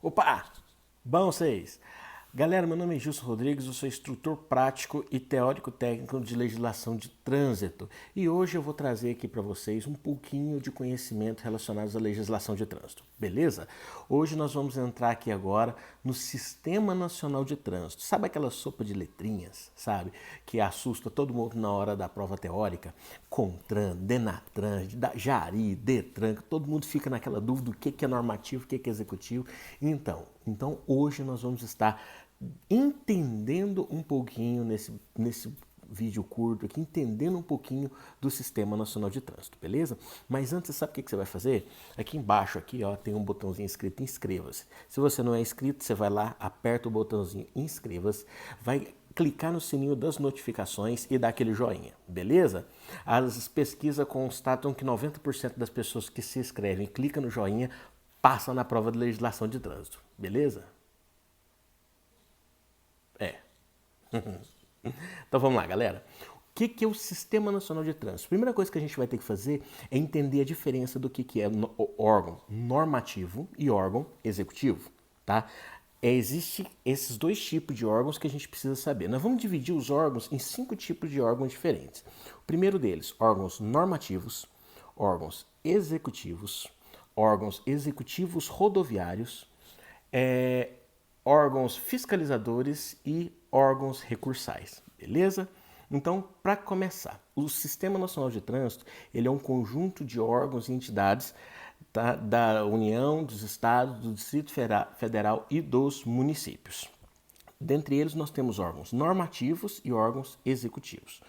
Opa! Bom vocês? Galera, meu nome é Gilson Rodrigues, eu sou instrutor prático e teórico técnico de legislação de trânsito e hoje eu vou trazer aqui para vocês um pouquinho de conhecimento relacionado à legislação de trânsito, beleza? Hoje nós vamos entrar aqui agora no Sistema Nacional de Trânsito. Sabe aquela sopa de letrinhas, sabe? Que assusta todo mundo na hora da prova teórica? CONTRAN, DENATRAN, JARI, DETRAN, todo mundo fica naquela dúvida do que é normativo, o que é executivo. Então hoje nós vamos estar entendendo um pouquinho nesse vídeo curto aqui, entendendo um pouquinho do Sistema Nacional de Trânsito, beleza? Mas antes, sabe o que você vai fazer? Aqui embaixo, aqui, ó, tem um botãozinho escrito inscreva-se. Se você não é inscrito, você vai lá, aperta o botãozinho inscreva-se, vai clicar no sininho das notificações e dar aquele joinha, beleza? As pesquisas constatam que 90% das pessoas que se inscrevem e clicam no joinha passam na prova de legislação de trânsito, beleza? É. Então vamos lá, galera. O que é o Sistema Nacional de Trânsito? A primeira coisa que a gente vai ter que fazer é entender a diferença do que é órgão normativo e órgão executivo, tá? Existem esses dois tipos de órgãos que a gente precisa saber. Nós vamos dividir os órgãos em 5 tipos de órgãos diferentes. O primeiro deles, órgãos normativos, órgãos executivos rodoviários, é, órgãos fiscalizadores e órgãos recursais, beleza? Então, para começar, o Sistema Nacional de Trânsito ele é um conjunto de órgãos e entidades da União, dos Estados, do Distrito Federal e dos municípios. Dentre eles, nós temos órgãos normativos e órgãos executivos.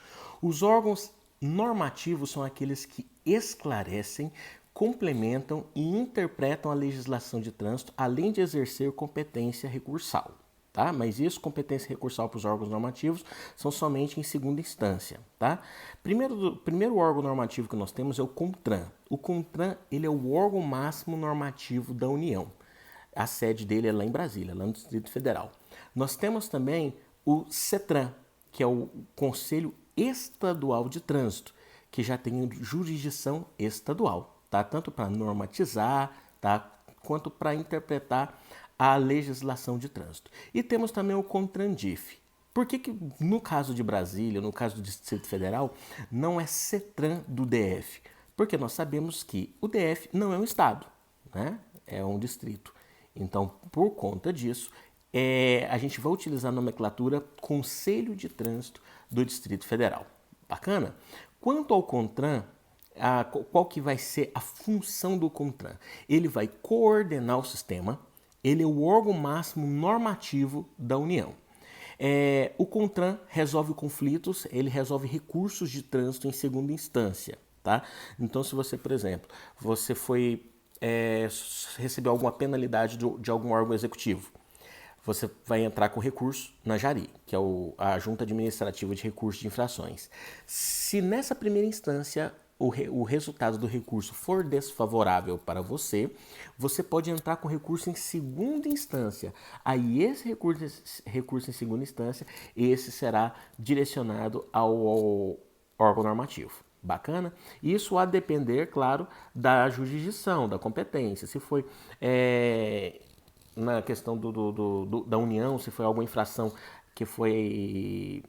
Os órgãos normativos são aqueles que esclarecem, complementam e interpretam a legislação de trânsito, além de exercer competência recursal. Tá? Mas isso, competência recursal para os órgãos normativos, são somente em segunda instância. Tá? Primeiro órgão normativo que nós temos é o CONTRAN. O CONTRAN ele é o órgão máximo normativo da União. A sede dele é lá em Brasília, lá no Distrito Federal. Nós temos também o CETRAN, que é o Conselho Estadual de Trânsito, que já tem jurisdição estadual, tá? Tanto para normatizar, tá? Quanto para interpretar a legislação de trânsito. E temos também o CONTRANDIF. Por que no caso de Brasília, no caso do Distrito Federal, não é CETRAN do DF? Porque nós sabemos que o DF não é um estado, né? É um distrito. Então, por conta disso, a gente vai utilizar a nomenclatura Conselho de Trânsito do Distrito Federal. Bacana? Quanto ao CONTRAN, qual que vai ser a função do CONTRAN? Ele vai coordenar o sistema, ele é o órgão máximo normativo da União. O CONTRAN resolve conflitos, ele resolve recursos de trânsito em segunda instância. Tá? Então, se você, por exemplo, você recebeu alguma penalidade de algum órgão executivo, você vai entrar com recurso na JARI, que é a Junta Administrativa de Recursos de Infrações. Se nessa primeira instância o resultado do recurso for desfavorável para você, você pode entrar com recurso em segunda instância. Aí esse recurso em segunda instância, esse será direcionado ao órgão normativo. Bacana? Isso a depender, claro, da jurisdição, da competência. Se foi na questão da União, se foi alguma infração que foi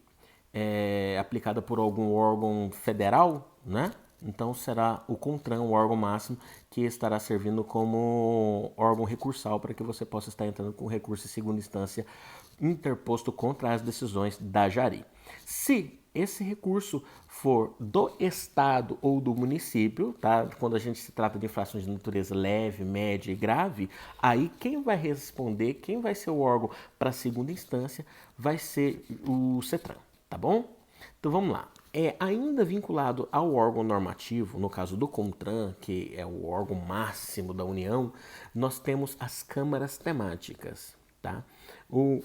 aplicada por algum órgão federal, né? Então será o CONTRAN, o órgão máximo, que estará servindo como órgão recursal para que você possa estar entrando com recurso em segunda instância interposto contra as decisões da JARI. Se esse recurso for do estado ou do município, tá? Quando a gente se trata de infrações de natureza leve, média e grave, aí quem vai responder, quem vai ser o órgão para a segunda instância, vai ser o CETRAN, tá bom? Então vamos lá. Ainda vinculado ao órgão normativo, no caso do CONTRAN, que é o órgão máximo da União, nós temos as câmaras temáticas. Tá? O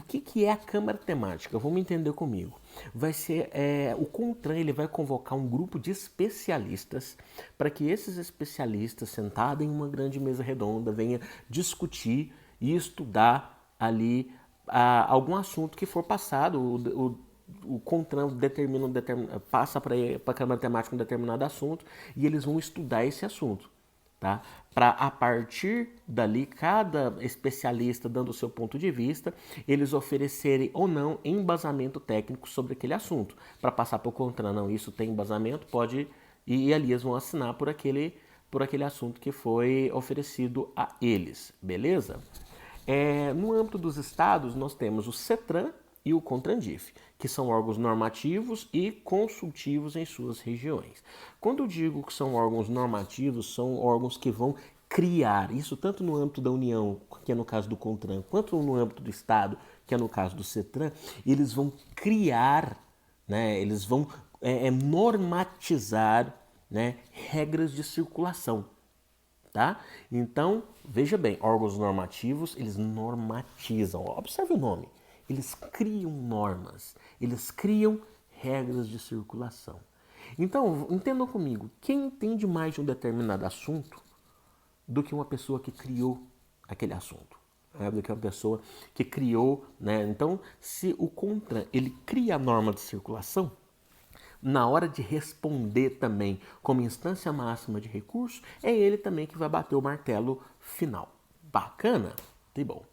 que é a Câmara Temática? Vamos entender comigo. Vai ser o CONTRAN, ele vai convocar um grupo de especialistas para que esses especialistas, sentados em uma grande mesa redonda, venham discutir e estudar ali algum assunto que for passado. O CONTRAN passa para a Câmara Temática um determinado assunto e eles vão estudar esse assunto. tá? Para a partir dali, cada especialista dando o seu ponto de vista, eles oferecerem ou não embasamento técnico sobre aquele assunto. Para passar para o CONTRAN, não, isso tem embasamento, pode e ali eles vão assinar por aquele assunto que foi oferecido a eles, beleza? No âmbito dos estados, nós temos o CETRAN e o CONTRANDIF, que são órgãos normativos e consultivos em suas regiões. Quando eu digo que são órgãos normativos, são órgãos que vão criar, isso tanto no âmbito da União, que é no caso do CONTRAN, quanto no âmbito do Estado, que é no caso do CETRAN, eles vão criar, né, eles vão normatizar, né, regras de circulação. Tá? Então, veja bem, órgãos normativos, eles normatizam. Observe o nome. Eles criam normas, eles criam regras de circulação. Então, entendam comigo, quem entende mais de um determinado assunto do que uma pessoa que criou aquele assunto? Do que uma pessoa que criou, né? Então, se o CONTRAN, ele cria a norma de circulação, na hora de responder também como instância máxima de recurso, é ele também que vai bater o martelo final. Bacana? Que bom.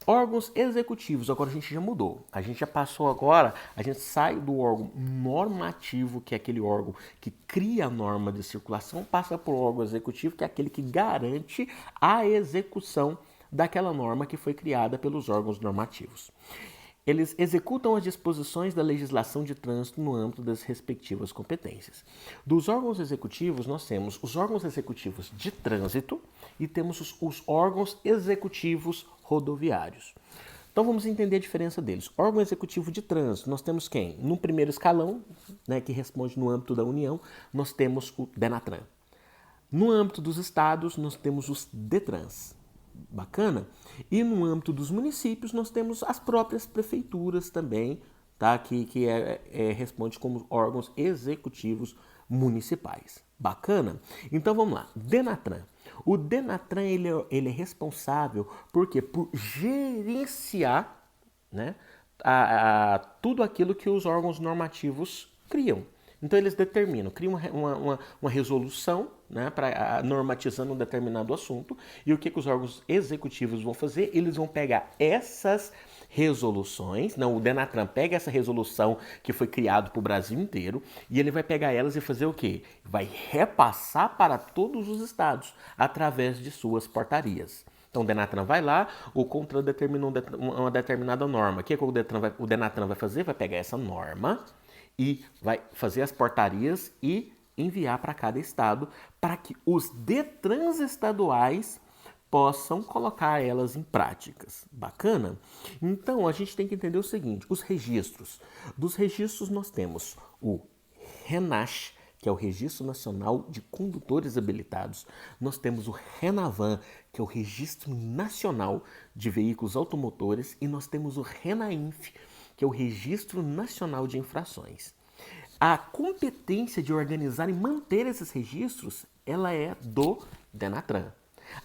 Órgãos executivos, agora a gente já mudou. A gente já passou agora, a gente sai do órgão normativo, que é aquele órgão que cria a norma de circulação, passa para o órgão executivo, que é aquele que garante a execução daquela norma que foi criada pelos órgãos normativos. Eles executam as disposições da legislação de trânsito no âmbito das respectivas competências. Dos órgãos executivos, nós temos os órgãos executivos de trânsito e temos os órgãos executivos rodoviários. Então vamos entender a diferença deles. Órgão executivo de trânsito, nós temos quem? No primeiro escalão, né, que responde no âmbito da União, nós temos o DENATRAN. No âmbito dos estados, nós temos os DETRANS. Bacana? E no âmbito dos municípios, nós temos as próprias prefeituras também, tá? que responde como órgãos executivos municipais. Bacana? Então vamos lá. DENATRAN. O DENATRAN ele é responsável por quê? Por gerenciar, né, tudo aquilo que os órgãos normativos criam. Então eles determinam, criam uma resolução, né, normatizando um determinado assunto, e o que os órgãos executivos vão fazer? Eles vão pegar essas resoluções, não, o DENATRAN pega essa resolução que foi criada para o Brasil inteiro, e ele vai pegar elas e fazer o quê? Vai repassar para todos os estados, através de suas portarias. Então o DENATRAN vai lá, o CONTRAN determinou uma determinada norma. O que o DENATRAN vai fazer? Vai pegar essa norma e vai fazer as portarias e enviar para cada estado para que os DETRANs estaduais possam colocar elas em práticas. Bacana? Então, a gente tem que entender o seguinte, os registros. Dos registros nós temos o RENASH, que é o Registro Nacional de Condutores Habilitados. Nós temos o RENAVAN, que é o Registro Nacional de Veículos Automotores. E nós temos o RENAINF, que é o Registro Nacional de Infrações. A competência de organizar e manter esses registros, ela é do DENATRAN.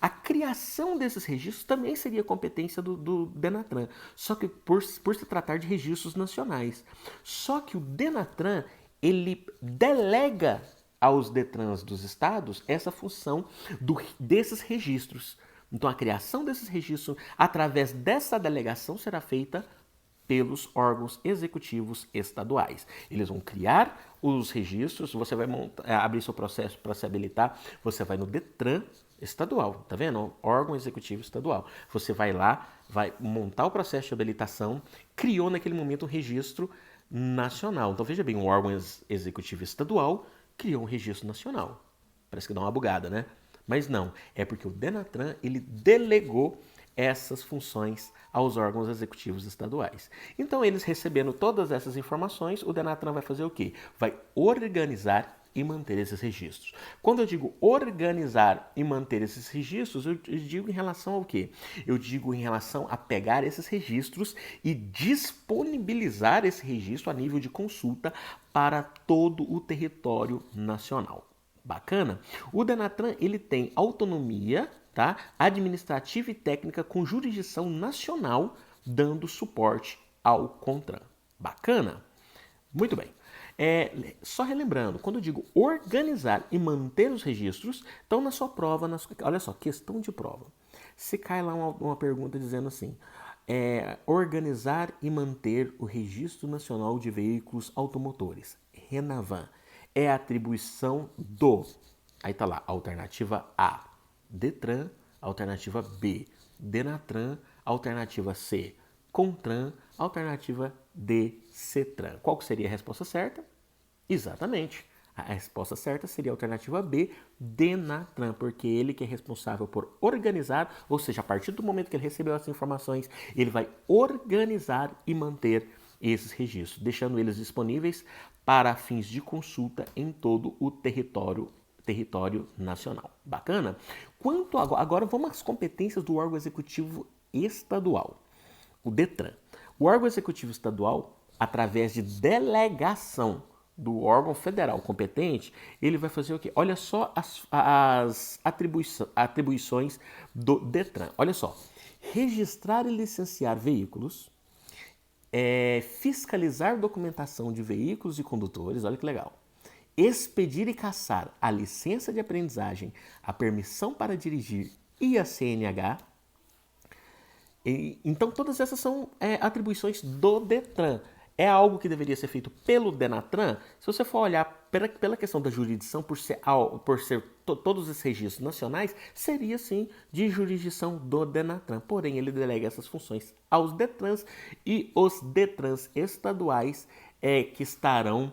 A criação desses registros também seria competência do DENATRAN, só que por se tratar de registros nacionais. Só que o DENATRAN, ele delega aos DETRANs dos estados essa função desses registros. Então a criação desses registros, através dessa delegação, será feita pelos órgãos executivos estaduais. Eles vão criar os registros, você vai abrir seu processo para se habilitar, você vai no DETRAN estadual, tá vendo? Órgão executivo estadual. Você vai lá, vai montar o processo de habilitação, criou naquele momento um registro nacional. Então veja bem, um órgão executivo estadual criou um registro nacional. Parece que dá uma bugada, né? Mas não, é porque o DENATRAN, ele delegou essas funções aos órgãos executivos estaduais. Então, eles recebendo todas essas informações, o DENATRAN vai fazer o quê? Vai organizar e manter esses registros. Quando eu digo organizar e manter esses registros, eu digo em relação ao quê? Eu digo em relação a pegar esses registros e disponibilizar esse registro a nível de consulta para todo o território nacional. Bacana? O DENATRAN, ele tem autonomia, tá, administrativa e técnica com jurisdição nacional, dando suporte ao CONTRAN. Bacana? Muito bem. Só relembrando, quando eu digo organizar e manter os registros, então na sua prova, olha só, questão de prova. Se cai lá uma pergunta dizendo assim, organizar e manter o Registro Nacional de Veículos Automotores, RENAVAN, é atribuição do, aí tá lá, alternativa A, DETRAN, alternativa B, DENATRAN, alternativa C, CONTRAN, alternativa D, CETRAN. Qual seria a resposta certa? Exatamente. A resposta certa seria a alternativa B, DENATRAN, porque ele que é responsável por organizar, ou seja, a partir do momento que ele recebeu essas informações, ele vai organizar e manter esses registros, deixando eles disponíveis para fins de consulta em todo o território nacional. Bacana? Quanto agora vamos às competências do órgão executivo estadual, o DETRAN. O órgão executivo estadual, através de delegação do órgão federal competente, ele vai fazer o quê? Olha só as atribuições do DETRAN. Olha só. Registrar e licenciar veículos, fiscalizar documentação de veículos e condutores, olha que legal. Expedir e cassar a licença de aprendizagem, a permissão para dirigir e a CNH. Então, todas essas são atribuições do DETRAN. É algo que deveria ser feito pelo DENATRAN? Se você for olhar pela questão da jurisdição, por ser todos esses registros nacionais, seria sim de jurisdição do DENATRAN. Porém, ele delega essas funções aos DETRANs e os DETRANs estaduais que estarão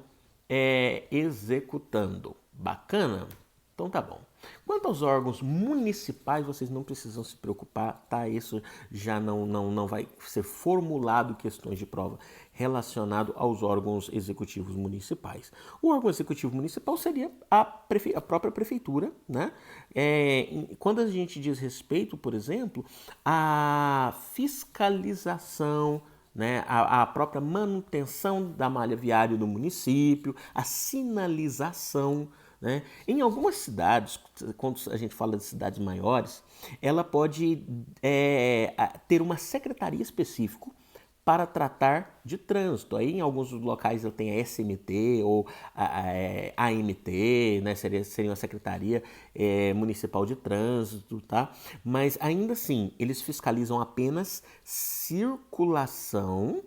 executando. Bacana? Então tá bom. Quanto aos órgãos municipais, vocês não precisam se preocupar, tá? Isso já não vai ser formulado questões de prova relacionado aos órgãos executivos municipais. O órgão executivo municipal seria a própria prefeitura, né? Quando a gente diz respeito, por exemplo, à fiscalização, né, a própria manutenção da malha viária do município, a sinalização, né? Em algumas cidades, quando a gente fala de cidades maiores, ela pode ter uma secretaria específica para tratar de trânsito. Aí em alguns locais ela tem a SMT ou a AMT, né? Seria uma Secretaria Municipal de Trânsito, tá? Mas ainda assim, eles fiscalizam apenas circulação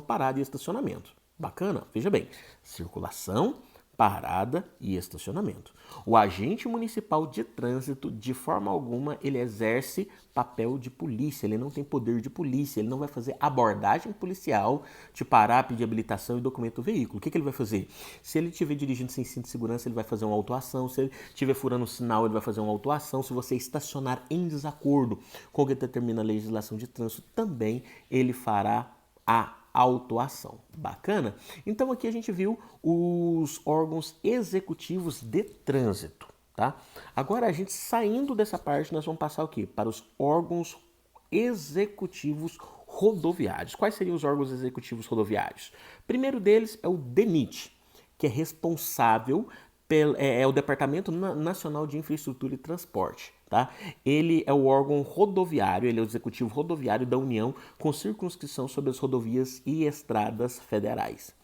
parada e estacionamento. Bacana? Veja bem, circulação, parada e estacionamento. O agente municipal de trânsito, de forma alguma, ele exerce papel de polícia, ele não tem poder de polícia, ele não vai fazer abordagem policial, te parar, pedir habilitação e documento do veículo. O que ele vai fazer? Se ele estiver dirigindo sem cinto de segurança, ele vai fazer uma autuação. Se ele estiver furando o sinal, ele vai fazer uma autuação. Se você estacionar em desacordo com o que determina a legislação de trânsito, também ele fará a autuação. Bacana? Então aqui a gente viu os órgãos executivos de trânsito, tá? Agora a gente saindo dessa parte, nós vamos passar o quê? Para os órgãos executivos rodoviários. Quais seriam os órgãos executivos rodoviários? Primeiro deles é o DENIT, que é responsável é o Departamento Nacional de Infraestrutura e Transporte. Tá? Ele é o órgão rodoviário, ele é o executivo rodoviário da União com circunscrição sobre as rodovias e estradas federais.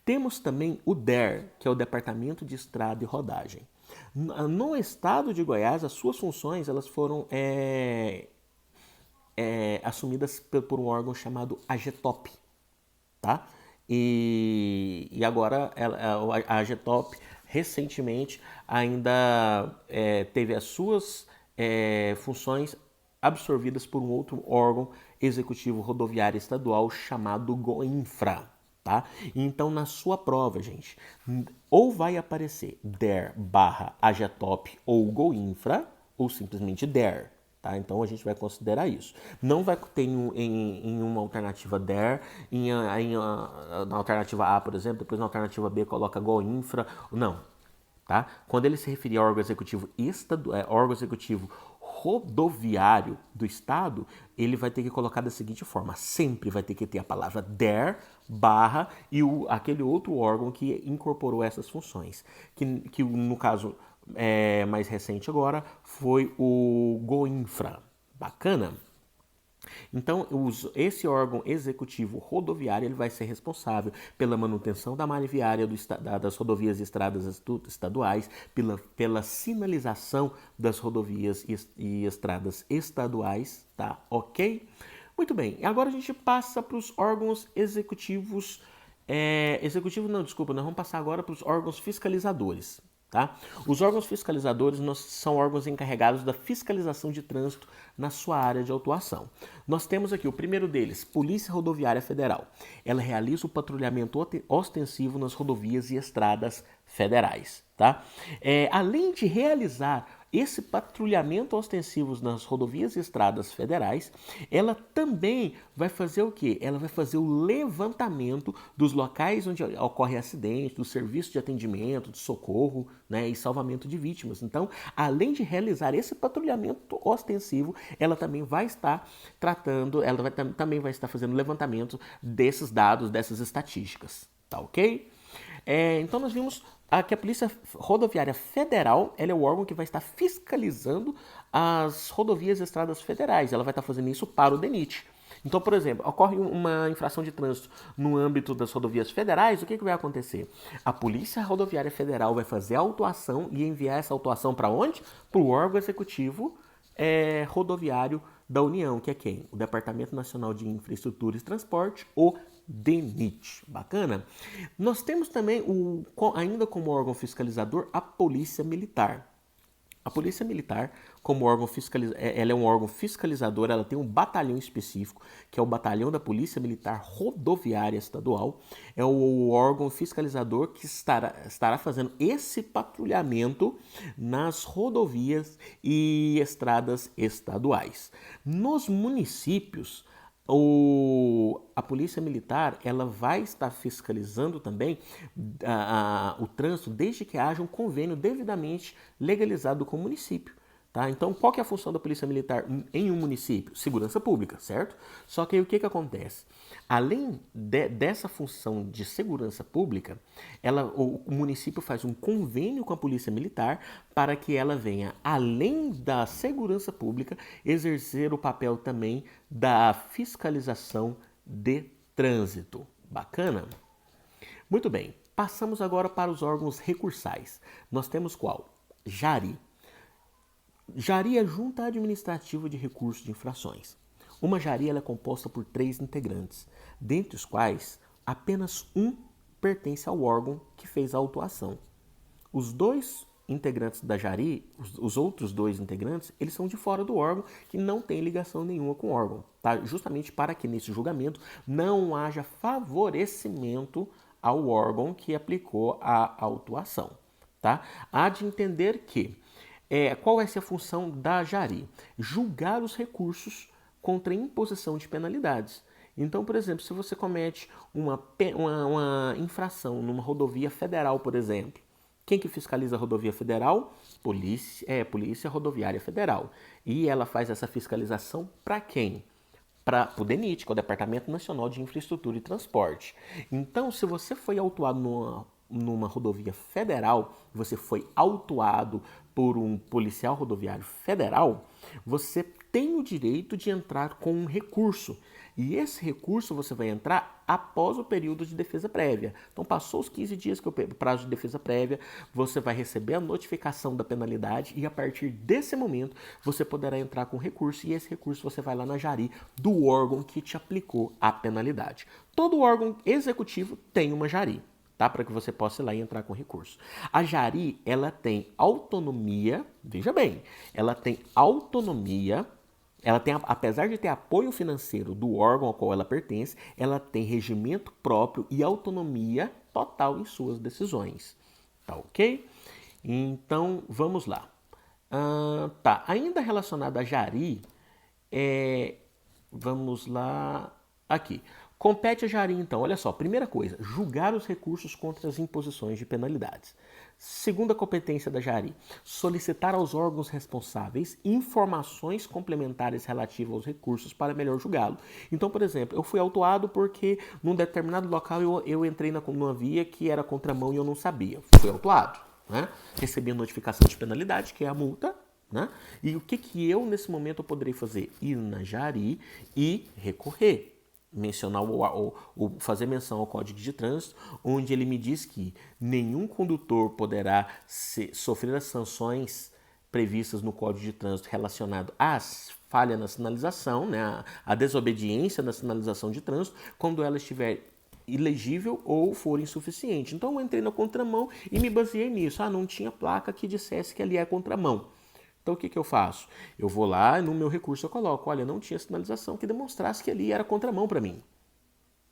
Temos também o DER, que é o Departamento de Estrada e Rodagem. No estado de Goiás, as suas funções elas foram assumidas por um órgão chamado AGETOP. Tá? E agora a AGETOP recentemente ainda teve as suas funções absorvidas por um outro órgão executivo rodoviário estadual chamado GOINFRA. Tá? Então, na sua prova, gente, ou vai aparecer DER/AGETOP ou GOINFRA, ou simplesmente DER. Tá? Então, a gente vai considerar isso. Não vai ter em uma alternativa DER, na alternativa A, por exemplo, depois na alternativa B coloca GOINFRA. Não. Tá? Quando ele se referir ao órgão executivo rodoviário do estado, ele vai ter que colocar da seguinte forma: sempre vai ter que ter a palavra DER e aquele outro órgão que incorporou essas funções, que no caso mais recente agora foi o GOINFRA. Bacana? Então, esse órgão executivo rodoviário ele vai ser responsável pela manutenção da malha viária das rodovias e estradas estaduais, pela sinalização das rodovias e estradas estaduais, tá? Ok? Muito bem, agora a gente passa para os órgãos executivos. Nós vamos passar agora para os órgãos fiscalizadores. Tá? Os órgãos fiscalizadores são órgãos encarregados da fiscalização de trânsito na sua área de atuação. Nós temos aqui o primeiro deles, Polícia Rodoviária Federal. Ela realiza o patrulhamento ostensivo nas rodovias e estradas federais. Tá? Além de realizar esse patrulhamento ostensivo nas rodovias e estradas federais, ela também vai fazer o quê? Ela vai fazer o levantamento dos locais onde ocorre acidente, do serviço de atendimento, de socorro, né, e salvamento de vítimas. Então, além de realizar esse patrulhamento ostensivo, ela também vai estar também vai estar fazendo levantamento desses dados, dessas estatísticas. Tá ok? Então nós vimos que a Polícia Rodoviária Federal ela é o órgão que vai estar fiscalizando as rodovias e estradas federais. Ela vai estar fazendo isso para o DENIT. Então, por exemplo, ocorre uma infração de trânsito no âmbito das rodovias federais, o que vai acontecer? A Polícia Rodoviária Federal vai fazer a autuação e enviar essa autuação para onde? Para o órgão executivo rodoviário da União, que é quem? O Departamento Nacional de Infraestrutura e Transporte, o DENIT. Bacana? Nós temos também, ainda como órgão fiscalizador, a Polícia Militar. A Polícia Militar, como órgão ela é um órgão fiscalizador, ela tem um batalhão específico, que é o Batalhão da Polícia Militar Rodoviária Estadual. É o órgão fiscalizador que estará fazendo esse patrulhamento nas rodovias e estradas estaduais. Nos municípios, a Polícia Militar ela vai estar fiscalizando também o trânsito desde que haja um convênio devidamente legalizado com o município. Tá? Então, qual que é a função da Polícia Militar em um município? Segurança pública, certo? Só que aí o que acontece? Além dessa função de segurança pública, o município faz um convênio com a Polícia Militar para que ela venha, além da segurança pública, exercer o papel também da fiscalização de trânsito. Bacana? Muito bem, passamos agora para os órgãos recursais. Nós temos qual? JARI. JARI é Junta Administrativa de Recursos de Infrações. Uma JARI ela é composta por 3 integrantes, dentre os quais apenas um pertence ao órgão que fez a autuação. Os 2 integrantes da JARI, os outros 2 integrantes, eles são de fora do órgão, que não tem ligação nenhuma com o órgão, tá? Justamente para que nesse julgamento não haja favorecimento ao órgão que aplicou a autuação. Tá? Há de entender que qual vai ser a função da JARI? Julgar os recursos contra a imposição de penalidades. Então, por exemplo, se você comete uma infração numa rodovia federal, por exemplo, quem que fiscaliza a rodovia federal? Polícia Rodoviária Federal. E ela faz essa fiscalização para quem? Para o DENIT, que é o Departamento Nacional de Infraestrutura e Transporte. Então, se você foi autuado numa rodovia federal, você foi autuado por um policial rodoviário federal, você tem o direito de entrar com um recurso. E esse recurso você vai entrar após o período de defesa prévia. Então, passou os 15 dias que é o prazo de defesa prévia, você vai receber a notificação da penalidade e a partir desse momento você poderá entrar com recurso e esse recurso você vai lá na JARI do órgão que te aplicou a penalidade. Todo órgão executivo tem uma JARI. Tá? Para que você possa ir lá e entrar com recurso. A JARI, ela tem autonomia, veja bem, ela tem autonomia, apesar de ter apoio financeiro do órgão ao qual ela pertence, ela tem regimento próprio e autonomia total em suas decisões. Tá ok? Então, vamos lá. Ainda relacionado à JARI, vamos lá, aqui. Compete a JARI, então, olha só, primeira coisa, julgar os recursos contra as imposições de penalidades. Segunda competência da JARI, solicitar aos órgãos responsáveis informações complementares relativas aos recursos para melhor julgá-lo. Então, por exemplo, eu fui autuado porque num determinado local eu entrei numa via que era contramão e eu não sabia. Fui autuado, né? Recebi a notificação de penalidade, que é a multa, né? E o que eu, nesse momento, eu poderei fazer? Ir na Jari e recorrer. Mencionar fazer menção ao Código de Trânsito, onde ele me diz que nenhum condutor poderá sofrer as sanções previstas no Código de Trânsito relacionado às falha na sinalização, né, a desobediência na sinalização de trânsito, quando ela estiver ilegível ou for insuficiente. Então eu entrei na contramão e me baseei nisso. Não tinha placa que dissesse que ali é contramão. Então o que eu faço? Eu vou lá no meu recurso eu coloco, olha, não tinha sinalização que demonstrasse que ali era contramão para mim.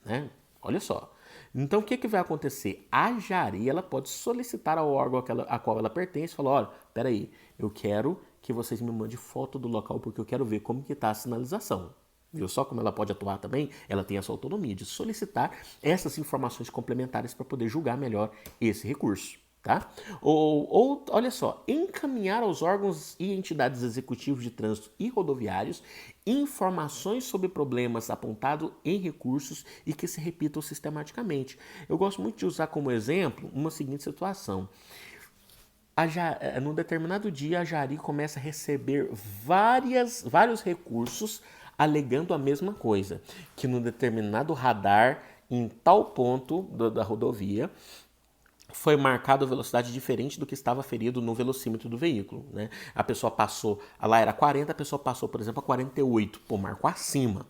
Né? Olha só. Então o que vai acontecer? A Jari ela pode solicitar ao órgão a qual ela pertence, falar, olha, peraí, eu quero que vocês me mandem foto do local porque eu quero ver como que está a sinalização. Viu só como ela pode atuar também? Ela tem essa autonomia de solicitar essas informações complementares para poder julgar melhor esse recurso. Tá? Ou, olha só, encaminhar aos órgãos e entidades executivos de trânsito e rodoviários informações sobre problemas apontados em recursos e que se repitam sistematicamente. Eu gosto muito de usar como exemplo uma seguinte situação. Num determinado dia, a Jari começa a receber vários recursos alegando a mesma coisa, que num determinado radar, em tal ponto da rodovia, foi marcado a velocidade diferente do que estava ferido no velocímetro do veículo. Né? A pessoa passou, lá era 40, a pessoa passou, por exemplo, a 48. Pô, marcou acima.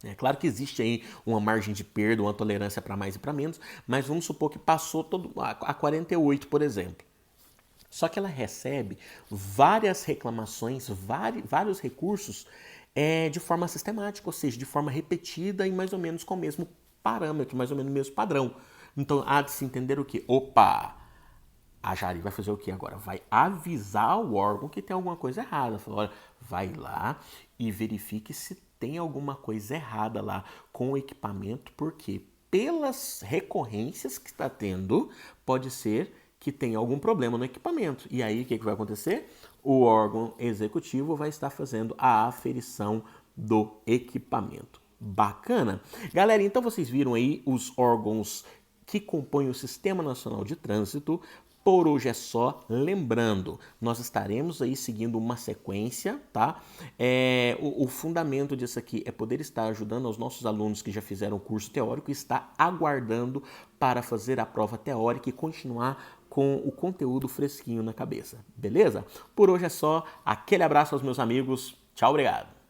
É claro que existe aí uma margem de perda, uma tolerância para mais e para menos, mas vamos supor que passou a 48, por exemplo. Só que ela recebe várias reclamações, vários recursos de forma sistemática, ou seja, de forma repetida e mais ou menos com o mesmo parâmetro, mais ou menos o mesmo padrão. Então há de se entender o que? Opa! A Jari vai fazer o que agora? Vai avisar o órgão que tem alguma coisa errada. Fala, olha, vai lá e verifique se tem alguma coisa errada lá com o equipamento, porque pelas recorrências que está tendo, pode ser que tenha algum problema no equipamento. E aí o que vai acontecer? O órgão executivo vai estar fazendo a aferição do equipamento. Bacana? Galera, então vocês viram aí os órgãos que compõem o Sistema Nacional de Trânsito. Por hoje é só. Lembrando, nós estaremos aí seguindo uma sequência, tá? O fundamento disso aqui é poder estar ajudando aos nossos alunos que já fizeram o curso teórico e está aguardando para fazer a prova teórica e continuar com o conteúdo fresquinho na cabeça, beleza? Por hoje é só. Aquele abraço aos meus amigos. Tchau, obrigado.